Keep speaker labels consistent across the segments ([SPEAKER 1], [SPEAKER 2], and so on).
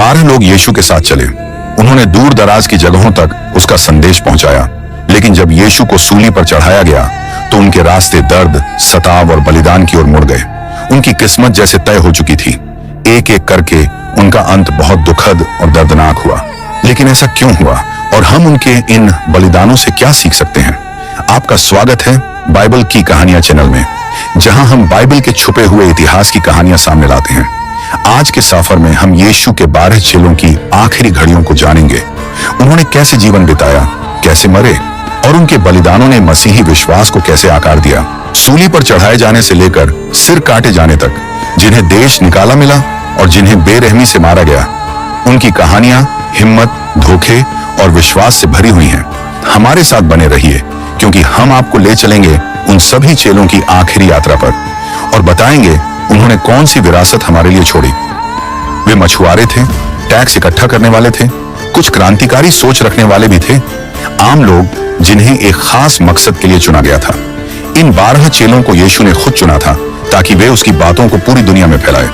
[SPEAKER 1] 12 लोग यीशु के साथ चले। उन्होंने दूर दराज की जगहों तक उसका संदेश पहुंचाया, लेकिन जब यीशु को सूली पर चढ़ाया गया तो उनके रास्ते दर्द, सताव और बलिदान की ओर मुड़ गए। उनकी किस्मत जैसे तय हो चुकी थी। एक एक करके उनका अंत बहुत दुखद और दर्दनाक हुआ। लेकिन ऐसा क्यों हुआ और हम उनके इन बलिदानों से क्या सीख सकते हैं? आपका स्वागत है बाइबल की कहानियां चैनल में, जहां हम बाइबल के छुपे हुए इतिहास की कहानियां सामने लाते हैं। आज के सफर में हम यीशु के 12 चेलों की आखिरी घड़ियों को जानेंगे। उन्होंने कैसे जीवन बिताया, कैसे मरे और उनके बलिदानों ने मसीही विश्वास को कैसे आकार दिया। सूली पर चढ़ाए जाने से लेकर सिर काटे जाने तक, जिन्हें देश निकाला मिला और जिन्हें बेरहमी से मारा गया, उनकी कहानियां हिम्मत, धोखे और विश्वास से भरी हुई हैं। हमारे साथ बने रहिए, क्योंकि हम आपको ले चलेंगे उन सभी चेलों की आखिरी यात्रा पर और बताएंगे उन्होंने कौन सी विरासत हमारे लिए छोड़ी। वे मछुआरे थे, टैक्स इकट्ठा करने वाले थे, कुछ क्रांतिकारी सोच रखने वाले भी थे, आम लोग जिन्हें एक खास मकसद के लिए चुना गया था। इन 12 चेलों को यीशु ने खुद चुना था ताकि वे उसकी बातों को पूरी दुनिया में फैलाए।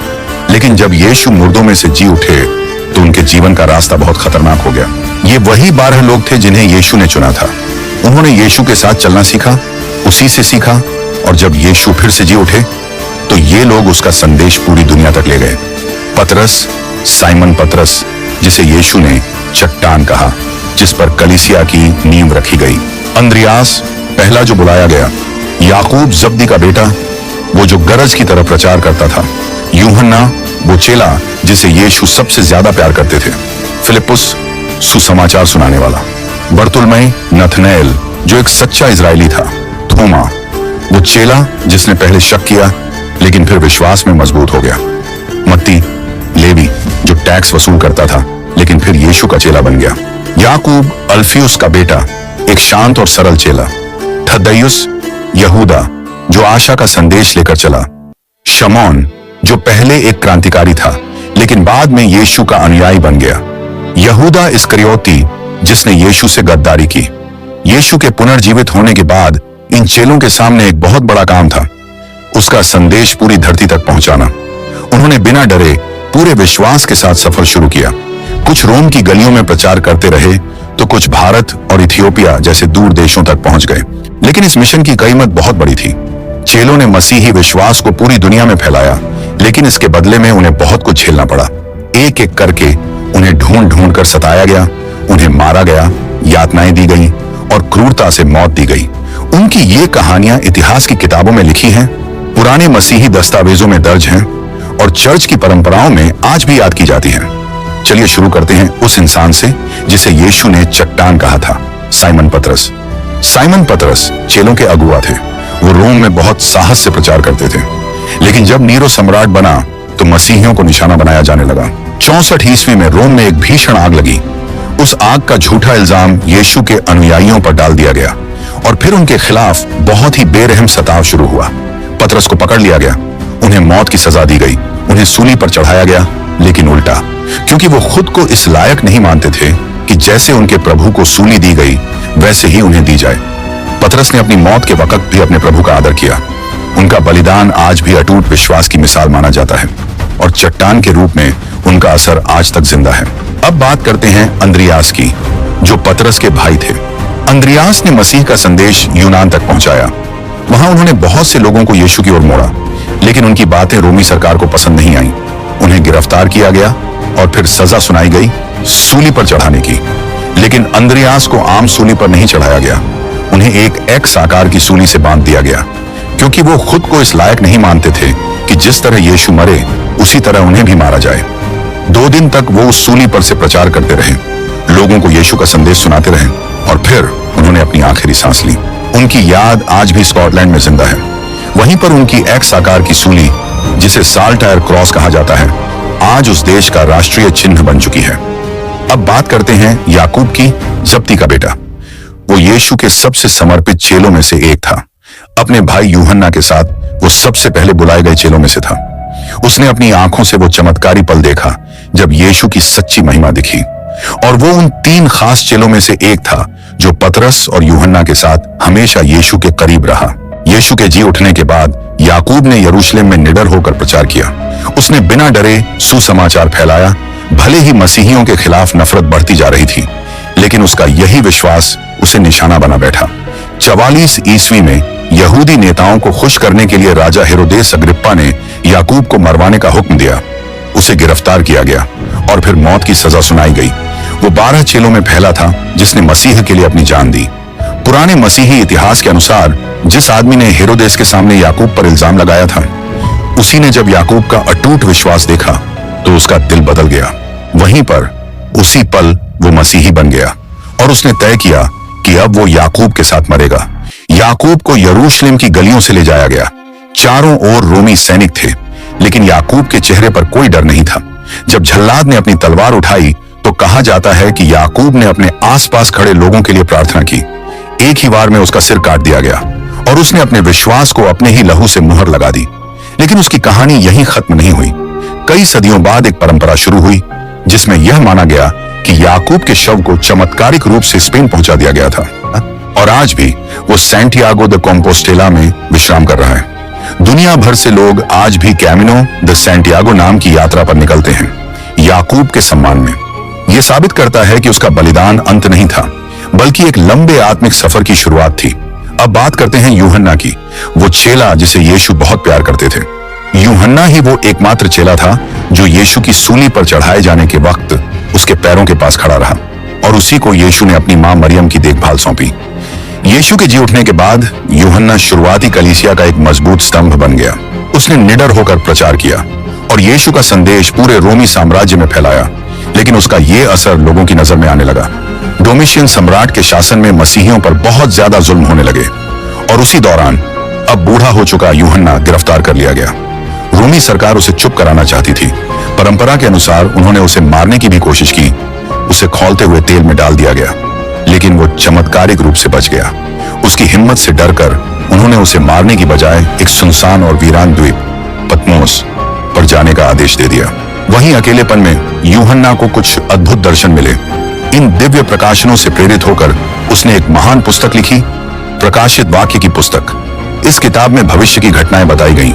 [SPEAKER 1] लेकिन जब यीशु मुर्दों में से जी उठे तो उनके जीवन का रास्ता बहुत खतरनाक हो गया। ये वही 12 लोग थे जिन्हें यीशु ने चुना था। उन्होंने यीशु के साथ चलना सीखा, उसी से सीखा, और जब यीशु फिर से जी उठे तो ये लोग उसका संदेश पूरी दुनिया तक ले गए। पतरस, साइमन पतरस, जिसे यीशु ने चट्टान कहा, जिस पर कलीसिया की नींव रखी गई। अंद्रियास, पहला जो बुलाया गया। याकूब, जब्दी का बेटा, वो जो गरज की तरह प्रचार करता था। यूहन्ना, वो चेला जिसे यीशु सबसे ज्यादा प्यार करते थे। फिलिपुस, सुसमाचार सुनाने वाला। बर्तुलमै, नथनएल, जो एक सच्चा इजरायली था। थोमा, वो चेला जिसने पहले शक किया लेकिन फिर विश्वास में मजबूत हो गया। मत्ती, लेवी, जो टैक्स वसूल करता था लेकिन फिर यीशु का चेला बन गया। याकूब, अल्फियुस का बेटा, एक शांत और सरल चेला। थद्दयुस, यहूदा, जो आशा का संदेश लेकर चला। शमौन, जो पहले एक क्रांतिकारी था लेकिन बाद में यीशु का अनुयायी बन गया। यहूदा इस्करियोती, जिसने यीशु से गद्दारी की। यीशु के पुनर्जीवित होने के बाद इन चेलों के सामने एक बहुत बड़ा काम था, उसका संदेश पूरी धरती तक पहुंचाना। उन्होंने बिना डरे पूरे विश्वास के साथ सफर शुरू किया। कुछ रोम की गलियों में प्रचार करते रहे तो कुछ भारत और इथियोपिया जैसे दूर देशों तक पहुंच गए। लेकिन इस मिशन की कीमत बहुत बड़ी थी। चेलों ने मसीही विश्वास को पूरी दुनिया में फैलाया, लेकिन इसके बदले में उन्हें बहुत कुछ झेलना पड़ा। एक एक करके उन्हें ढूंढ ढूंढ कर सताया गया, उन्हें मारा गया, यातनाएं दी गई और क्रूरता से मौत दी गई। उनकी ये कहानियां इतिहास की किताबों में लिखी हैं, पुराने मसीही दस्तावेजों में दर्ज हैं और चर्च की परंपराओं में आज भी याद की जाती हैं। चलिए शुरू करते हैं उस इंसान से जिसे यीशु ने चट्टान कहा था, साइमन पतरस। साइमन पतरस चेलों के अगुआ थे। वो रोम में बहुत साहस से प्रचार करते थे, लेकिन जब नीरो सम्राट बना तो मसीहियों को निशाना बनाया जाने लगा। 64 ईस्वी में रोम में एक भीषण आग लगी। उस आग का झूठा इल्जाम यीशु के अनुयायियों पर डाल दिया गया और फिर उनके खिलाफ बहुत ही बेरहम सताव शुरू हुआ। पतरस को पकड़ लिया गया, उन्हें मौत की सजा दी गई, उन्हें सूली पर चढ़ाया गया, लेकिन उल्टा, क्योंकि वो खुद को इस लायक नहीं मानते थे कि जैसे उनके प्रभु को सूली दी गई वैसे ही उन्हें दी जाए। पतरस ने अपनी मौत के वक्त भी अपने प्रभु का आदर किया। उनका बलिदान आज भी अटूट विश्वास की मिसाल माना जाता है और चट्टान के रूप में उनका असर आज तक जिंदा है। अब बात करते हैं अंद्रियास की, जो पतरस के भाई थे। अंद्रियास ने मसीह का संदेश यूनान तक पहुंचाया। वहां उन्होंने बहुत से लोगों को यीशु की ओर मोड़ा, लेकिन उनकी बातें रोमी सरकार को पसंद नहीं आईं। उन्हें गिरफ्तार किया गया और फिर सजा सुनाई गई सूली पर चढ़ाने की। लेकिन अंद्रियास को आम सूली पर नहीं चढ़ाया गया, उन्हें एक एक्स आकार की सूली से बांध दिया गया, क्योंकि वो खुद को इस लायक नहीं मानते थे कि जिस तरह यीशु मरे उसी तरह उन्हें भी मारा जाए। 2 दिन तक वो उस सूली पर से प्रचार करते रहे, लोगों को यीशु का संदेश सुनाते रहे और फिर उन्होंने अपनी आखिरी सांस ली। उनकी याद आज भी स्कॉटलैंड में जिंदा है। वहीं पर उनकी एक्स आकार की सूली, जिसे साल्टायर क्रॉस कहा जाता है, आज उस देश का राष्ट्रीय चिन्ह बन चुकी है। अब बात करते हैं याकूब की, जब्दी का बेटा। वो यीशु के सबसे समर्पित चेलों में से एक था। अपने भाई यूहन्ना के साथ वो सबसे पहले बुलाए गए चेलों में से था। उसने अपनी आंखों से वो चमत्कारी पल देखा जब यीशु की सच्ची महिमा दिखी, और वो उन 3 खास चेलों में से एक था जो पतरस और यूहन्ना के साथ हमेशा यीशु के करीब रहा। यीशु के जी उठने के बाद याकूब ने यरूशलेम में निडर होकर प्रचार किया। उसने बिना डरे सुसमाचार फैलाया, भले ही मसीहियों के खिलाफ नफरत बढ़ती जा रही थी, लेकिन उसका यही विश्वास उसे निशाना बना बैठा। 44 ईस्वी में यहूदी नेताओं को खुश करने के लिए राजा हेरोदेस अग्रिप्पा ने याकूब को मरवाने का हुक्म दिया। उसे गिरफ्तार किया गया और फिर मौत की सजा सुनाई गई। वो 12 चेलों में फैला था जिसने मसीह के लिए अपनी जान दी। पुराने मसीही इतिहास के अनुसार जिस आदमी ने हेरोदेस के सामने याकूब पर इल्जाम लगाया था, उसी ने जब याकूब का अटूट विश्वास देखा तो उसका दिल बदल गया। वहीं पर उसी पल वो मसीही बन गया और उसने तय किया कि अब वो याकूब के साथ मरेगा। याकूब को यरूशलेम की गलियों से ले जाया गया। चारों ओर रोमी सैनिक थे, लेकिन याकूब के चेहरे पर कोई डर नहीं था। जब जल्लाद ने अपनी तलवार उठाई तो कहा जाता है कि याकूब ने अपने आसपास खड़े लोगों के लिए प्रार्थना की। एक ही वार में उसका सिर काट दिया गया और उसने अपने विश्वास को अपने ही लहू से मुहर लगा दी। लेकिन उसकी कहानी यहीं खत्म नहीं हुई। कई सदियों बाद एक परंपरा शुरू हुई जिसमें यह माना गया कि याकूब के शव को चमत्कारिक रूप से स्पेन पहुंचा दिया गया था और आज भी वो सैंटियागो द कॉम्पोस्टेला में विश्राम कर रहा है। दुनिया भर से लोग आज भी कैमिनो द सैंटियागो नाम की यात्रा पर निकलते हैं याकूब के सम्मान में। यह साबित करता है कि उसका बलिदान अंत नहीं था, बल्कि एक लंबे आत्मिक सफर की शुरुआत थी। अब बात करते हैं यूहन्ना की, वो चेला जिसे यीशु बहुत प्यार करते थे। यूहन्ना ही वो एकमात्र चेला था जो यीशु की सूली पर चढ़ाए जाने के वक्त उसके पैरों के पास खड़ा रहा और उसी को यीशु ने अपनी मां मरियम की देखभाल सौंपी। यीशु के जी उठने के बाद यूहन्ना शुरुआती कलीसिया का एक मजबूत स्तंभ बन गया। उसने निडर होकर प्रचार किया और यीशु का संदेश पूरे रोमी साम्राज्य में फैलाया। लेकिन उसका ये असर लोगों की नजर में आने लगा। डोमिशियन सम्राट के शासन में मसीहियों पर बहुत ज्यादा जुल्म होने लगे और उसी दौरान अब बूढ़ा हो चुका यूहन्ना गिरफ्तार कर लिया गया। रोमी सरकार उसे चुप कराना चाहती थी। परंपरा के अनुसार उन्होंने उसे मारने की भी कोशिश की। उसे खौलते हुए तेल में डाल दिया गया, लेकिन वो चमत्कारिक रूप से बच गया। उसकी हिम्मत से डरकर उन्होंने उसे मारने की बजाय एक सुनसान और वीरान द्वीप पतमोस पर जाने का आदेश दे दिया। वहीं अकेलेपन में यूहन्ना को कुछ अद्भुत दर्शन मिले। इन दिव्य प्रकाशनों से प्रेरित होकर उसने एक महान पुस्तक लिखी, प्रकाशित वाक्य की पुस्तक। इस किताब में भविष्य की घटनाएं बताई गईं,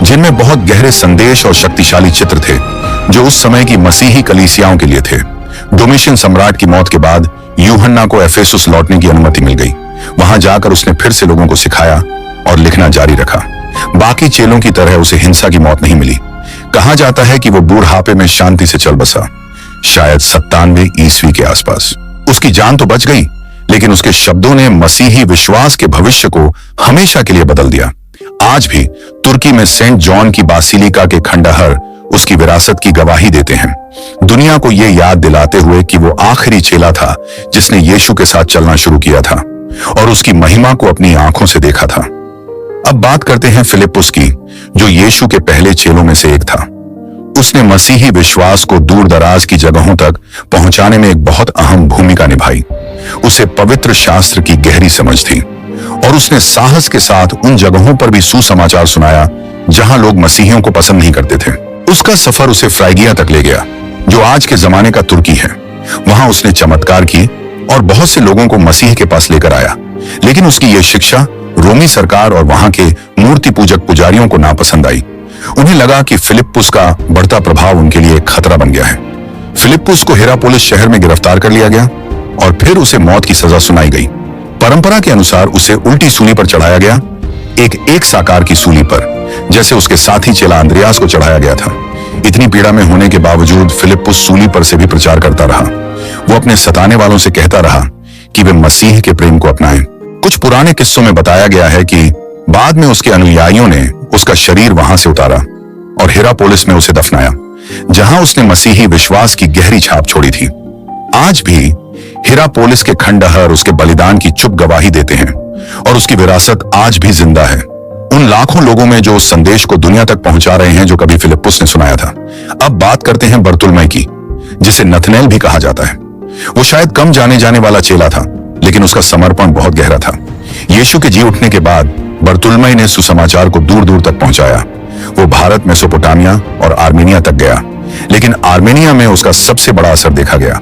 [SPEAKER 1] जिनमें बहुत गहरे संदेश और शक्तिशाली चित्र थे जो उस समय की मसीही कलीसियाओं के लिए थे। डोमिशियन सम्राट की मौत के बाद यूहन्ना को एफेसुस लौटने की अनुमति मिल गई। वहां जाकर उसने फिर से लोगों को सिखाया और लिखना जारी रखा। बाकी चेलों की तरह उसे हिंसा की मौत नहीं मिली। कहा जाता है कि वो बूढ़ापे में शांति से चल बसा, शायद 97 ईस्वी के आसपास। उसकी जान तो बच गई, लेकिन उसके शब्दों ने मसीही विश्वास के भविष्य को हमेशा के लिए बदल दिया। आज भी तुर्की में सेंट जॉन की बासिलिका के खंडहर उसकी विरासत की गवाही देते हैं, दुनिया को यह याद दिलाते हुए कि वो आखिरी चेला था जिसने यीशु के साथ चलना शुरू किया था और उसकी महिमा को अपनी आंखों से देखा था। अब बात करते हैं फिलिप्पुस की, जो यीशु के पहले चेलों में से एक था। उसने मसीही विश्वास को दूर दराज की जगहों तक पहुंचाने में एक बहुत अहम भूमिका निभाई। उसे पवित्र शास्त्र की गहरी समझ थी और उसने साहस के साथ उन जगहों पर भी सुसमाचार सुनाया जहां लोग मसीहियों को पसंद नहीं करते थे। उसका सफर उसे फ्राइगिया तक ले गया, जो आज के जमाने का तुर्की है। वहां उसने चमत्कार किए और बहुत से लोगों को मसीह के पास लेकर आया। लेकिन उसकी यह शिक्षा रोमी सरकार और वहां के मूर्ति पूजक पुजारियों को नापसंद आई। उन्हें लगा कि फिलिप्पुस का बढ़ता प्रभाव उनके लिए एक खतरा बन गया है। फिलिप्पुस को हिरापोलिस शहर में गिरफ्तार कर लिया गया और फिर उसे मौत की सजा सुनाई गई। परंपरा के अनुसार उसे उल्टी सूली पर चढ़ाया गया, एक साकार की सूली पर, जैसे उसके साथी चेला अंद्रियास को चढ़ाया गया था। इतनी पीड़ा में होने के बावजूद फिलिप्पुस सूली पर से भी प्रचार करता रहा। वो अपने सताने वालों से कहता रहा कि वे मसीह के प्रेम को अपनाएं। कुछ पुराने किस्सों में बताया गया है कि बाद में उसके अनुयायियों ने उसका शरीर वहां से उतारा और हिरापोलिस में उसे दफनाया, जहां उसने मसीही विश्वास की गहरी छाप छोड़ी थी। आज भी हिरापोलिस के खंडहर उसके बलिदान की चुप गवाही देते हैं और उसकी विरासत आज भी जिंदा है, उन लाखों लोगों में जो उस संदेश को दुनिया तक पहुंचा रहे हैं जो कभी फिलिप्पुस ने सुनाया था। अब बात करते हैं बरतुल्मै की, जिसे नथनएल भी कहा जाता है। वो शायद कम जाने जाने वाला चेला था, लेकिन उसका समर्पण बहुत गहरा था। यीशु के जी उठने के बाद बरतुल्मै ने सुसमाचार को दूर दूर तक पहुंचाया। वो भारत, मेसोपोटामिया और आर्मेनिया तक गया, लेकिन आर्मेनिया में उसका सबसे बड़ा असर देखा गया।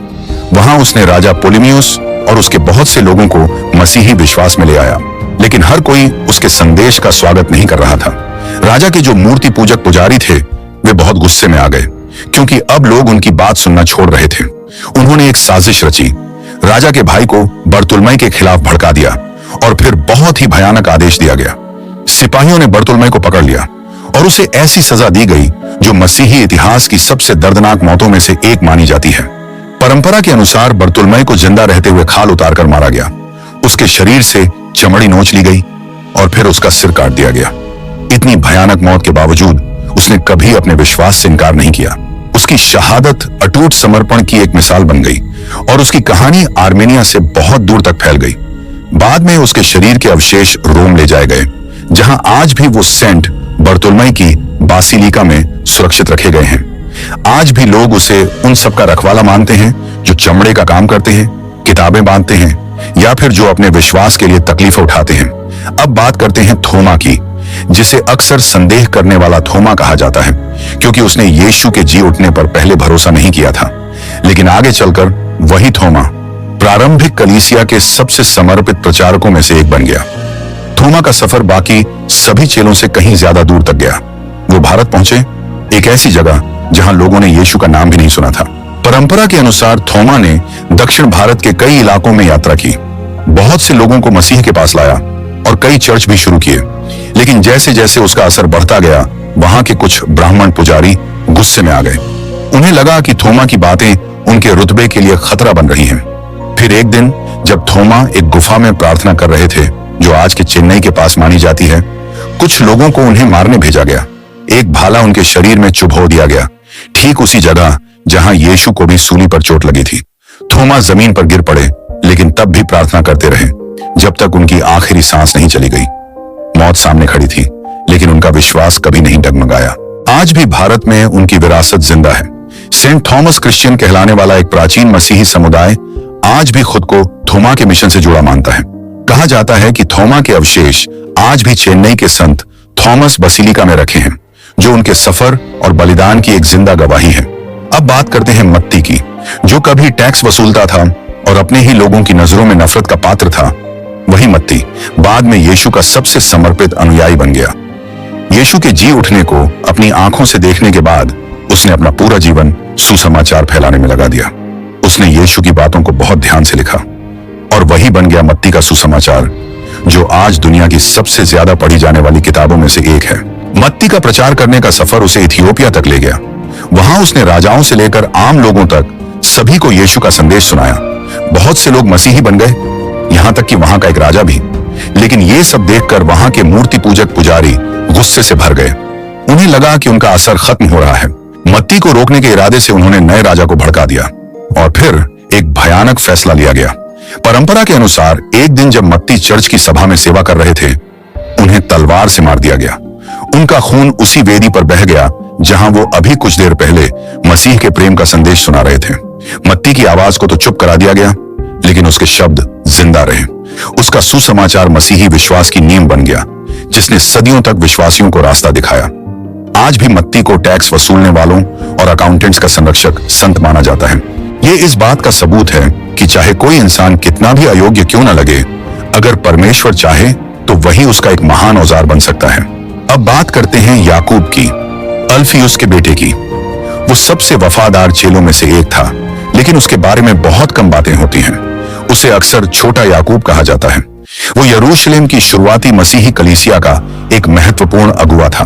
[SPEAKER 1] वहां उसने राजा पोलेमियुस और उसके बहुत से लोगों को मसीही विश्वास में ले आया, लेकिन हर कोई उसके संदेश का स्वागत नहीं कर रहा था। राजा के जो मूर्ति पूजक पुजारी थे वे बहुत गुस्से में आ गए। क्योंकि अब लोग उनकी बात सुनना छोड़ रहे थे। उन्होंने एक साजिश रची, राजा के भाई को बर्तुल्मै के खिलाफ भड़का दिया और फिर बहुत ही भयानक आदेश दिया गया। सिपाहियों ने बर्तुल्मै को पकड़ लिया और उसे ऐसी सजा दी गई जो मसीही इतिहास की सबसे दर्दनाक मौतों में से एक मानी जाती है। परंपरा के अनुसार बर्तुल्मै को जिंदा रहते हुए खाल उतारकर मारा गया, उसके शरीर से चमड़ी नोच ली गई और फिर उसका सिर काट दिया गया। इतनी भयानक मौत के बावजूद उसने कभी अपने विश्वास से इनकार नहीं किया। उसकी शहादत अटूट समर्पण की एक मिसाल बन गई और उसकी कहानी आर्मेनिया से बहुत दूर तक फैल गई। बाद में उसके शरीर के अवशेष रोम ले जाए गए, जहां आज भी वो सेंट बर्तुल्मै की बासिलिका में सुरक्षित रखे गए हैं। आज भी लोग उसे उन सब का रखवाला मानते हैं जो चमड़े का काम करते हैं, किताबें बांधते हैं या फिर जो अपने विश्वास के लिए तकलीफ उठाते हैं। अब बात करते हैं थोमा की, जिसे अक्सर संदेह करने वाला थोमा कहा जाता है, क्योंकि उसने यीशु के जी उठने पर पहले भरोसा नहीं किया था। लेकिन आगे चलकर वही थोमा प्रारंभिक कलीसिया के सबसे समर्पित प्रचारकों में से एक बन गया। थोमा का सफर बाकी सभी चेलों से कहीं ज्यादा दूर तक गया। वो भारत पहुंचे, एक ऐसी जगह जहां लोगों ने यीशु का नाम भी नहीं सुना था। परंपरा के अनुसार थोमा ने दक्षिण भारत के कई इलाकों में यात्रा की, बहुत से लोगों को मसीह के पास लाया और कई चर्च भी शुरू किए। लेकिन जैसे जैसे उसका असर बढ़ता गया, वहां के कुछ ब्राह्मण पुजारी गुस्से में आ गए। उन्हें लगा कि थोमा की बातें उनके रुतबे के लिए खतरा बन रही हैं। फिर एक दिन जब थोमा एक गुफा में प्रार्थना कर रहे थे, जो आज के चेन्नई के पास मानी जाती है, कुछ लोगों को उन्हें मारने भेजा गया। एक भाला उनके शरीर में चुभो दिया गया, ठीक उसी जगह जहां यीशु को भी सूली पर चोट लगी थी। थोमा जमीन पर गिर पड़े, लेकिन तब भी प्रार्थना करते रहे जब तक उनकी आखिरी सांस नहीं चली गई। मौत सामने खड़ी थी, लेकिन उनका विश्वास कभी नहीं डगमगाया। आज भी भारत में उनकी विरासत जिंदा है। सेंट थॉमस क्रिश्चियन कहलाने वाला एक प्राचीन मसीही समुदाय आज भी खुद को थोमा के मिशन से जुड़ा मानता है। कहा जाता है कि थोमा के अवशेष आज भी चेन्नई के संत थॉमस बसिलिका में रखे हैं, जो उनके सफर और बलिदान की एक जिंदा गवाही है। अब बात करते हैं मत्ती की, जो कभी टैक्स वसूलता था और अपने ही लोगों की नजरों में नफरत का पात्र था। वही मत्ती बाद में यीशु का सबसे समर्पित अनुयायी बन गया। यीशु के जी उठने को अपनी आंखों से देखने के बाद उसने अपना पूरा जीवन सुसमाचार फैलाने में लगा दिया। उसने यीशु की बातों को बहुत ध्यान से लिखा और वही बन गया मत्ती का सुसमाचार, जो आज दुनिया की सबसे ज्यादा पढ़ी जाने वाली किताबों में से एक है। मत्ती का प्रचार करने का सफर उसे इथियोपिया तक ले गया। वहां उसने राजाओं से लेकर आम लोगों तक सभी को यीशु का संदेश सुनाया। बहुत से लोग मसीही बन गए, यहां तक कि वहां का एक राजा भी। लेकिन ये सब देखकर वहां के मूर्ति पूजक पुजारी गुस्से से भर गए। उन्हें लगा कि उनका असर खत्म हो रहा है। मत्ती को रोकने के इरादे से उन्होंने नए राजा को भड़का दिया और फिर एक भयानक फैसला लिया गया। परंपरा के अनुसार एक दिन जब मत्ती चर्च की सभा में सेवा कर रहे थे, उन्हें तलवार से मार दिया गया। उनका खून उसी वेदी पर बह गया जहां वो अभी कुछ देर पहले मसीह के प्रेम का संदेश सुना रहे थे। मत्ती की आवाज को तो चुप करा दिया गया, लेकिन उसके शब्द जिंदा रहे। उसका सुसमाचार मसीही विश्वास की नींव बन गया, जिसने सदियों तक विश्वासियों को रास्ता दिखाया। आज भी मत्ती को टैक्स वसूलने वालों और अकाउंटेंट्स का संरक्षक संत माना जाता है। ये इस बात का सबूत है कि चाहे कोई इंसान कितना भी अयोग्य क्यों न लगे, अगर परमेश्वर चाहे तो वही उसका एक महान औजार बन सकता है। अब बात करते हैं याकूब की, अल्फियुस के बेटे की। वो सबसे वफादार चेलों में से एक था, लेकिन उसके बारे में बहुत कम बातें होती हैं। उसे अक्सर छोटा याकूब कहा जाता है। वो यरूशलेम की शुरुआती मसीही कलीसिया का एक महत्वपूर्ण अगुवा था।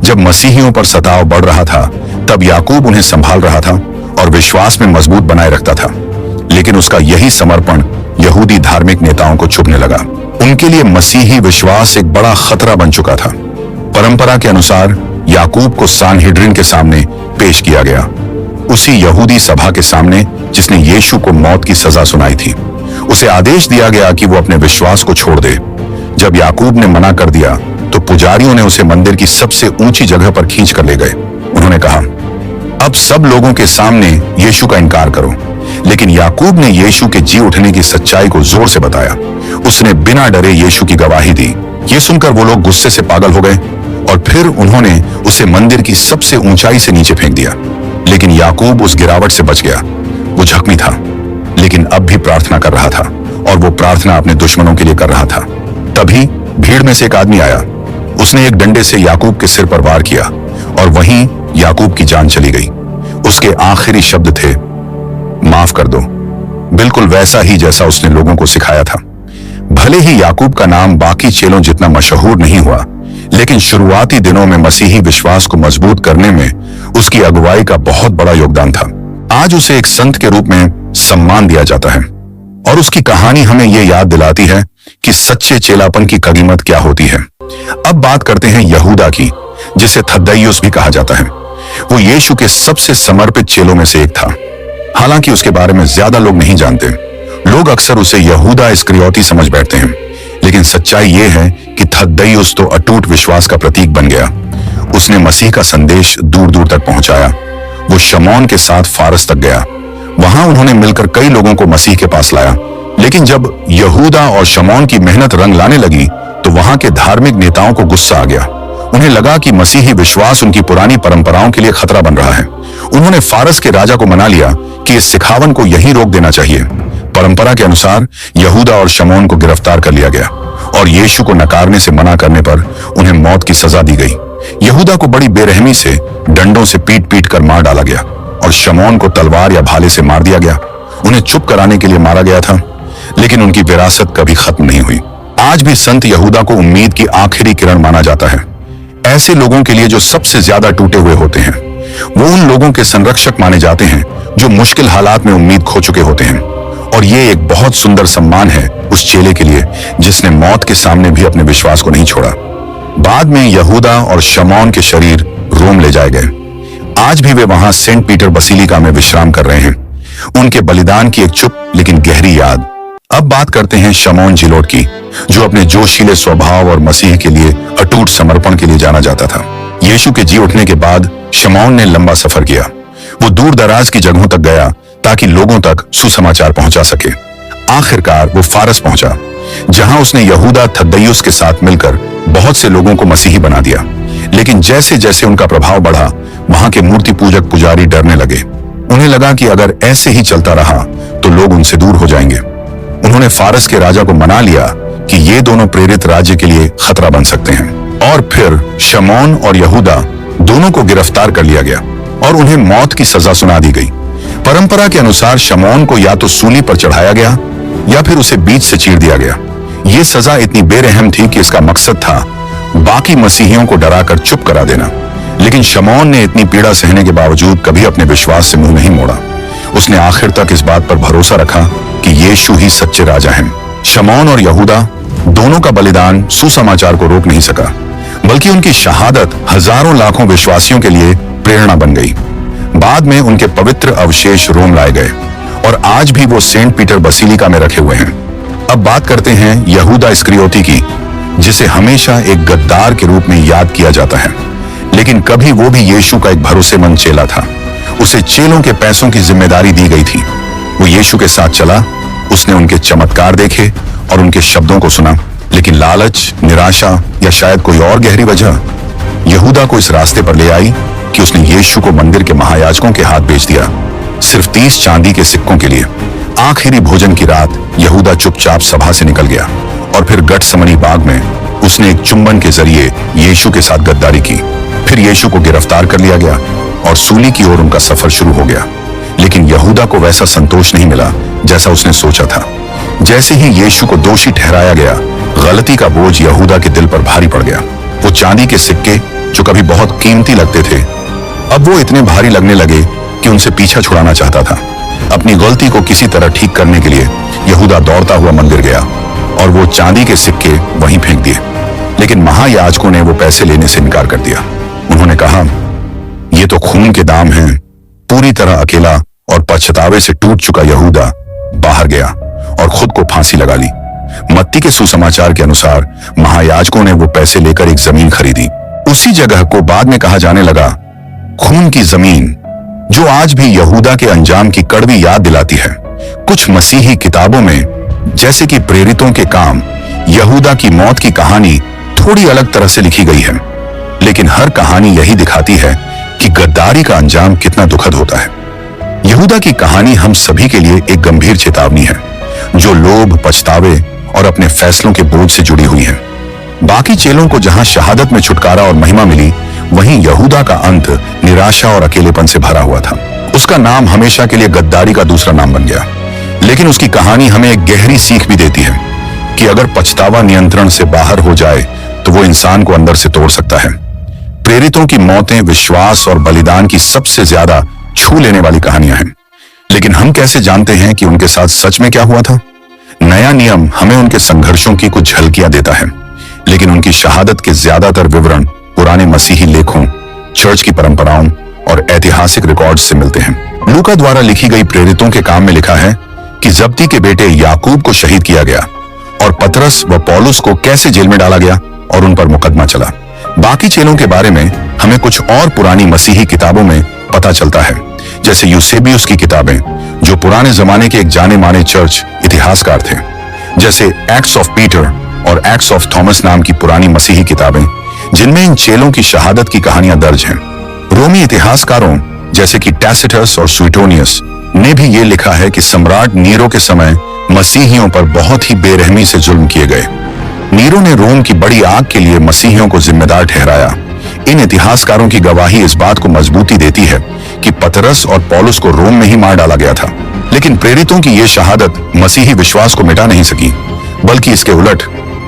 [SPEAKER 1] जब मसीहियों पर सताव बढ़ रहा था, तब याकूब उन्हें संभाल रहा था और विश्वास में मजबूत बनाए रखता था। लेकिन उसका यही समर्पण यहूदी धार्मिक नेताओं को चुभने लगा। उनके लिए मसीही विश्वास एक बड़ा खतरा बन चुका था। परंपरा के अनुसार याकूब को सानहेड्रिन के सामने पेश किया गया, उसी यहूदी सभा के सामने जिसने यीशु को मौत की सजा सुनाई थी। उसे आदेश दिया गया कि वो अपने विश्वास को छोड़ दे। जब याकूब ने मना कर दिया, तो पुजारियों ने उसे मंदिर की सबसे ऊंची जगह पर खींच कर ले गए। उन्होंने कहा, अब सब लोगों के सामने यीशु का इनकार करो। लेकिन याकूब ने यीशु के जी उठने की सच्चाई को जोर से बताया। उसने बिना डरे यीशु की गवाही दी। ये सुनकर वो लोग गुस्से से पागल हो गए और फिर उन्होंने उसे मंदिर की सबसे ऊंचाई से नीचे फेंक दिया। लेकिन याकूब उस गिरावट से बच गया। वो जख्मी था, लेकिन अब भी प्रार्थना कर रहा था, और वो प्रार्थना अपने दुश्मनों के लिए कर रहा था। तभी भीड़ में से एक आदमी आया। उसने एक डंडे से याकूब के सिर पर वार किया और वहीं याकूब की जान चली गई। उसके आखिरी शब्द थे, माफ कर दो। बिल्कुल वैसा ही जैसा उसने लोगों को सिखाया था। भले ही याकूब का नाम बाकी चेलों जितना मशहूर नहीं हुआ, लेकिन शुरुआती दिनों में मसीही विश्वास को मजबूत करने में उसकी अगुवाई का बहुत बड़ा योगदान था। आज उसे एक संत के रूप में सम्मान दिया जाता है और उसकी कहानी हमें यह याद दिलाती है कि सच्चे चेलापन की कीमत क्या होती है। अब बात करते हैं यहूदा की, जिसे थद्दैयुस भी कहा जाता है। वो यीशु के सबसे समर्पित चेलों में से एक था। हालांकि उसके बारे में ज्यादा लोग नहीं जानते। लोग अक्सर उसे यहूदा इस्करियोती समझ बैठते हैं, लेकिन सच्चाई ये है कि थद्दैयुस तो अटूट विश्वास का प्रतीक बन गया। उसने मसीह का संदेश दूर दूर तक पहुंचाया। वो शमौन के साथ फारस तक गया। वहां उन्होंने मिलकर कई लोगों को मसीह के पास लाया। लेकिन जब यहूदा और शमौन की मेहनत रंग लाने लगी तो वहां के धार्मिक नेताओं को गुस्सा आ गया। उन्हें लगा कि मसीही विश्वास उनकी पुरानी परंपराओं के लिए खतरा बन रहा है। उन्होंने फारस के राजा को मना लिया कि इस सिखावन को यहीं रोक देना चाहिए। परंपरा के अनुसार यहूदा और शमौन को गिरफ्तार कर लिया गया और यीशु को नकारने से मना करने पर उन्हें मौत की सजा दी गई। यहूदा को बड़ी बेरहमी से डंडों से पीट पीट कर मार डाला गया और शमौन को तलवार या भाले से मार दिया गया। उन्हें चुप कराने के लिए मारा गया था, लेकिन उनकी विरासत कभी खत्म नहीं हुई। आज भी संत यहूदा को उम्मीद की आखिरी किरण माना जाता है। ऐसे लोगों के लिए जो सबसे ज्यादा टूटे हुए होते हैं, वो उन लोगों के संरक्षक माने जाते हैं जो मुश्किल हालात में उम्मीद खो चुके होते हैं। और ये एक बहुत सुंदर सम्मान है उस चेले के लिए जिसने मौत के सामने भी अपने विश्वास को नहीं छोड़ा। बाद में यहूदा और शमौन के शरीर रोम ले जाए गए। आज भी वे वहां सेंट पीटर बसीलिका में विश्राम कर रहे हैं। उनके बलिदान की एक चुप लेकिन गहरी याद। अब बात करते हैं शमौन जिलोट की, जो अपने जोशीले स्वभाव और मसीह के लिए अटूट समर्पण के लिए जाना जाता था। यीशु के जी उठने के बाद शमौन ने लंबा सफर किया। वो दूर दराज की जगहों तक गया ताकि लोगों तक सुसमाचार पहुंचा सके। आखिरकार वो फारस पहुंचा, जहां उसने यहूदा थद्दैयुस के साथ मिलकर बहुत से लोगों को मसीही बना दिया। लेकिन जैसे जैसे उनका प्रभाव बढ़ा, वहां के मूर्ति पूजक पुजारी डरने लगे। उन्हें लगा कि अगर ऐसे ही चलता रहा तो लोग उनसे दूर हो जाएंगे। उन्होंने फारस के राजा को मना लिया कि ये दोनों प्रेरित राज्य के लिए खतरा बन सकते हैं। और फिर शमौन और यहूदा दोनों को गिरफ्तार कर लिया गया और उन्हें मौत की सजा सुना दी गई। परंपरा के अनुसार शमौन को या तो सूली पर चढ़ाया गया या फिर उसे बीच से चीर दिया गया। यह सजा इतनी बेरहम थी कि इसका मकसद था बाकी मसीहियों को डराकर चुप करा देना। लेकिन शमौन ने इतनी पीड़ा सहने के बावजूद कभी अपने विश्वास से मुंह नहीं मोड़ा। उसने आखिर तक इस बात पर भरोसा रखा कि यीशु ही सच्चे राजा हैं। शमौन और यहूदा दोनों का बलिदान सुसमाचार को रोक नहीं सका, बल्कि उनकी शहादत हजारों लाखों विश्वासियों के लिए प्रेरणा बन गई। बाद में उनके पवित्र अवशेष रोम लाए गए और आज भी वो सेंट पीटर बसीलिका में रखे हुए हैं। अब बात करते हैं यहूदा इस्करियोती की, जिसे हमेशा एक गद्दार के रूप में याद किया जाता है। लेकिन कभी वो भी यीशु का एक भरोसेमंद चेला था। उसे चेलों के पैसों की जिम्मेदारी दी गई थी। वो यीशु के साथ चला, उसने उनके चमत्कार देखे और उनके शब्दों को सुना। लेकिन लालच, निराशा या शायद कोई और गहरी वजह यहूदा को इस रास्ते पर ले आई कि उसने यीशु को मंदिर के महायाजकों के हाथ बेच दिया, सिर्फ 30 चांदी के सिक्कों के लिए। आखिरी भोजन की रात यहूदा चुपचाप सभा से निकल गया और फिर गठसमनी बाग में उसने एक चुंबन के जरिए यीशु के साथ गद्दारी की। फिर यीशु को गिरफ्तार कर लिया गया और सूली की ओर उनका सफर शुरू हो गया। लेकिन यहूदा को वैसा संतोष नहीं मिला जैसा उसने सोचा था। जैसे ही यीशु को दोषी ठहराया गया, गलती का बोझ यहूदा के दिल पर भारी पड़ गया। वो चांदी के सिक्के जो कभी बहुत कीमती लगते थे, अब वो इतने भारी लगने लगे कि उनसे पीछा छुड़ाना चाहता था। अपनी गलती को किसी तरह ठीक करने के लिए यहूदा दौड़ता हुआ मंदिर गया और वो चांदी के सिक्के वहीं फेंक दिए। लेकिन महायाजकों ने वो पैसे लेने से इनकार कर दिया। उन्होंने कहा, ये तो खून के दाम हैं। पूरी तरह अकेला और पछतावे से टूट चुका यहूदा बाहर गया और खुद को फांसी लगा ली। मत्ती के सुसमाचार के अनुसार महायाजकों ने वो पैसे लेकर एक जमीन खरीदी। उसी जगह को बाद में कहा जाने लगा खून की जमीन, जो आज भी यहूदा के अंजाम की कड़वी याद दिलाती है। कुछ मसीही किताबों में, जैसे कि प्रेरितों के काम, यहूदा की मौत की कहानी थोड़ी अलग तरह से लिखी गई है। लेकिन हर कहानी यही दिखाती है कि गद्दारी का अंजाम कितना दुखद होता है। यहूदा की कहानी हम सभी के लिए एक गंभीर चेतावनी है, जो लोभ, पछतावे और अपने फैसलों के बोझ से जुड़ी हुई है। बाकी चेलों को जहां शहादत में छुटकारा और महिमा मिली, वहीं यहूदा का अंत निराशा और अकेलेपन से भरा हुआ था। उसका नाम हमेशा के लिए गद्दारी का दूसरा नाम बन गया। लेकिन उसकी कहानी हमें एक गहरी सीख भी देती है कि अगर पछतावा नियंत्रण से बाहर हो जाए तो वो इंसान को अंदर से तोड़ सकता है। प्रेरितों की मौतें विश्वास और बलिदान की सबसे ज्यादा छू लेने वाली कहानियां हैं। लेकिन हम कैसे जानते हैं कि उनके साथ सच में क्या हुआ था? नया नियम हमें उनके संघर्षों की कुछ झलकियां देता है, लेकिन उनकी शहादत के ज्यादातर विवरण पुराने मसीही लेखों, चर्च की परंपराओं और ऐतिहासिक रिकॉर्ड्स से मिलते हैं। लूका द्वारा लिखी गई प्रेरितों के काम में लिखा है कि जब्दी के बेटे याकूब को शहीद किया गया और पतरस व पौलुस को कैसे जेल में डाला गया और उन पर मुकदमा चला। बाकी चेलों के बारे में हमें कुछ और पुरानी मसीही किताबों में पता चलता है, जैसे यूसेबियुस की किताबें, जो पुराने जमाने के एक जाने माने चर्च इतिहासकार थे, जैसे एक्ट्स ऑफ पीटर और एक्ट्स ऑफ थॉमस नाम की पुरानी मसीही किताबें, जिनमें इन चेलों की शहादत की कहानियां दर्ज हैं। रोमी इतिहासकारों जैसे कि टैसिटस और सुइटोनियस ने भी ये लिखा है कि सम्राट नीरो के समय मसीहियों पर बहुत ही बेरहमी से जुल्म किए गए। नीरो ने रोम की बड़ी आग के लिए मसीहियों को जिम्मेदार ठहराया। इन इतिहासकारों की गवाही इस बात को मजबूती देती है कि पतरस और पौलुस को रोम में ही मार डाला गया था। लेकिन प्रेरितों की यह शहादत मसीही विश्वास को मिटा नहीं सकी, बल्कि इसके उलट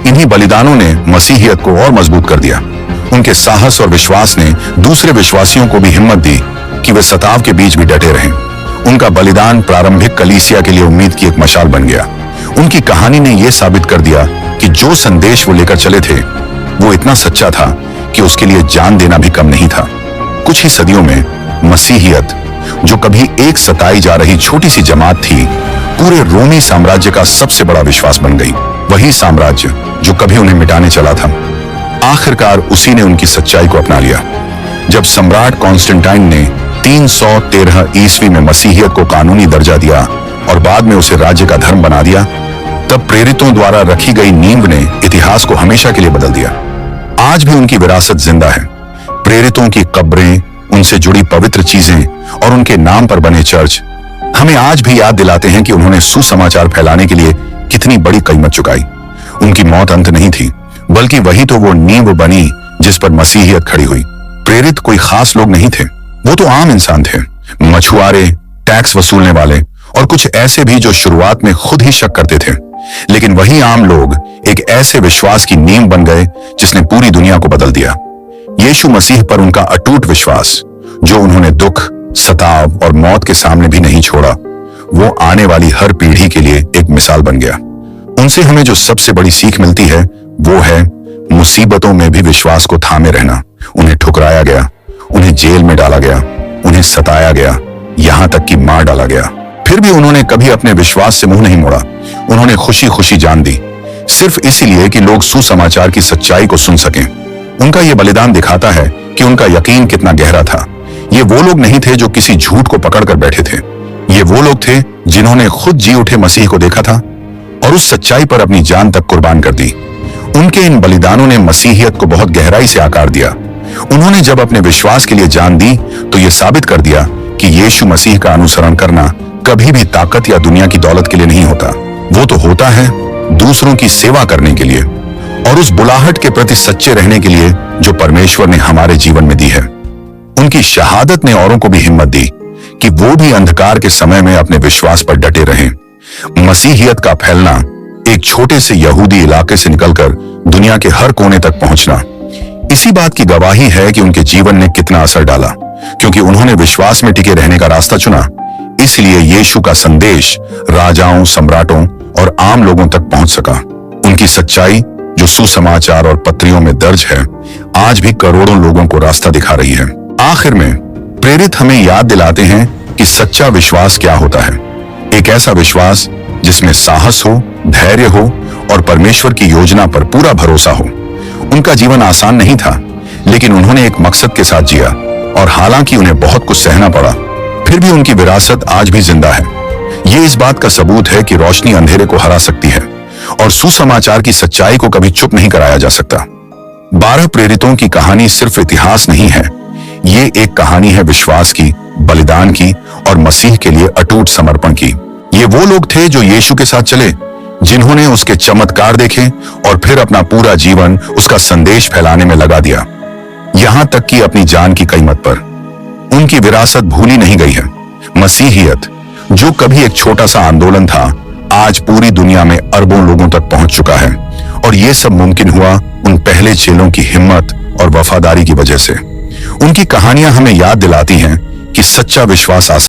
[SPEAKER 1] इन्हीं बलिदानों ने मसीहियत को और मजबूत कर दिया। उनके साहस और विश्वास ने दूसरे विश्वासियों को भी हिम्मत दी कि वे सताव के बीच भी डटे रहें। उनका बलिदान प्रारंभिक कलीसिया के लिए उम्मीद की एक मशाल बन गया। उनकी कहानी ने यह साबित कर दिया कि जो संदेश वो लेकर चले थे वो इतना सच्चा था कि उसके लिए जान देना भी कम नहीं था। कुछ ही सदियों में मसीहियत, जो कभी एक सताई जा रही छोटी सी जमात थी, पूरे रोमी साम्राज्य का सबसे बड़ा विश्वास बन गई। वही साम्राज्य जो कभी उन्हें मिटाने चला था, आखिरकार उसी ने उनकी सच्चाई को अपना लिया। जब सम्राट कॉन्स्टेंटाइन ने 313 ईस्वी में मसीहियत को कानूनी दर्जा दिया और बाद में उसे राज्य का धर्म बना दिया, तब प्रेरितों द्वारा रखी गई नींव ने इतिहास को हमेशा के लिए बदल दिया। आज भी उनकी विरासत जिंदा है। प्रेरितों की कब्रें, उनसे जुड़ी पवित्र चीजें और उनके नाम पर बने चर्च हमें आज भी याद दिलाते हैं कि उन्होंने सुसमाचार फैलाने के लिए कितनी बड़ी कीमत चुकाई। उनकी मौत अंत नहीं थी, बल्कि वही तो वो नींव बनी जिस पर मसीहियत खड़ी हुई। प्रेरित कोई खास लोग नहीं थे, वो तो आम इंसान थे, मछुआरे, टैक्स वसूलने वाले और कुछ ऐसे भी जो शुरुआत में खुद ही शक करते थे। लेकिन वही आम लोग एक ऐसे विश्वास की नींव बन गए जिसने पूरी दुनिया को बदल दिया। यीशु मसीह पर उनका अटूट विश्वास, जो उन्होंने दुख, सताव और मौत के सामने भी नहीं छोड़ा, वो आने वाली हर पीढ़ी के लिए एक मिसाल बन गया। उनसे हमें जो सबसे बड़ी सीख मिलती है वो है मुसीबतों में भी विश्वास को थामे रहना। उन्हें ठुकराया गया, उन्हें जेल में डाला गया, उन्हें सताया गया, यहां तक कि मार डाला गया, फिर भी उन्होंने कभी अपने विश्वास से मुंह नहीं मोड़ा। उन्होंने खुशी खुशी जान दी, सिर्फ इसीलिए कि लोग सुसमाचार की सच्चाई को सुन सकें। उनका यह बलिदान दिखाता है कि उनका यकीन कितना गहरा था। ये वो लोग नहीं थे जो किसी झूठ को पकड़कर बैठे थे। ये वो लोग थे जिन्होंने खुद जी उठे मसीह को देखा था और उस सच्चाई पर अपनी जान तक कुर्बान कर दी। उनके इन बलिदानों ने मसीहियत को बहुत गहराई से आकार दिया। उन्होंने जब अपने विश्वास के लिए जान दी तो यह साबित कर दिया कि यीशु मसीह का अनुसरण करना कभी भी ताकत या दुनिया की दौलत के लिए नहीं होता। वो तो होता है दूसरों की सेवा करने के लिए और उस बुलाहट के प्रति सच्चे रहने के लिए जो परमेश्वर ने हमारे जीवन में दी है। उनकी शहादत ने औरों को भी हिम्मत दी कि वो भी अंधकार के समय में अपने विश्वास पर डटे रहें। मसीहियत का फैलना, एक छोटे से यहूदी इलाके से निकलकर दुनिया के हर कोने तक पहुंचना, इसी बात की गवाही है कि उनके जीवन ने कितना असर डाला। क्योंकि उन्होंने विश्वास में टिके रहने का रास्ता चुना, इसलिए यीशु का संदेश राजाओं, सम्राटों और आम लोगों तक पहुंच सका। उनकी सच्चाई, जो सुसमाचार और पत्रियों में दर्ज है, आज भी करोड़ों लोगों को रास्ता दिखा रही है। आखिर में प्रेरित हमें याद दिलाते हैं कि सच्चा विश्वास क्या होता है। एक ऐसा विश्वास जिसमें साहस हो, धैर्य हो और परमेश्वर की योजना पर पूरा भरोसा हो। उनका जीवन आसान नहीं था, लेकिन उन्होंने एक मकसद के साथ जिया और हालांकि उन्हें बहुत कुछ सहना पड़ा, फिर भी उनकी विरासत आज भी जिंदा है। ये इस बात का सबूत है कि रोशनी अंधेरे को हरा सकती है और सुसमाचार की सच्चाई को कभी चुप नहीं कराया जा सकता। 12 प्रेरितों की कहानी सिर्फ इतिहास नहीं है, ये एक कहानी है विश्वास की, बलिदान की और मसीह के लिए अटूट समर्पण की। ये वो लोग थे जो यीशु के साथ चले, जिन्होंने उसके चमत्कार देखे और फिर अपना पूरा जीवन उसका संदेश फैलाने में लगा दिया, यहां तक कि अपनी जान की कीमत पर। उनकी विरासत भूली नहीं गई है, मसीहियत, जो कभी एक छोटा सा आंदोलन था, आज पूरी दुनिया में अरबों लोगों तक पहुंच चुका है। और यह सब मुमकिन हुआ उन पहले चेलों की हिम्मत और वफादारी की वजह से। उनकी कहानियां हमें याद दिलाती हैं कि सच्चा विश्वास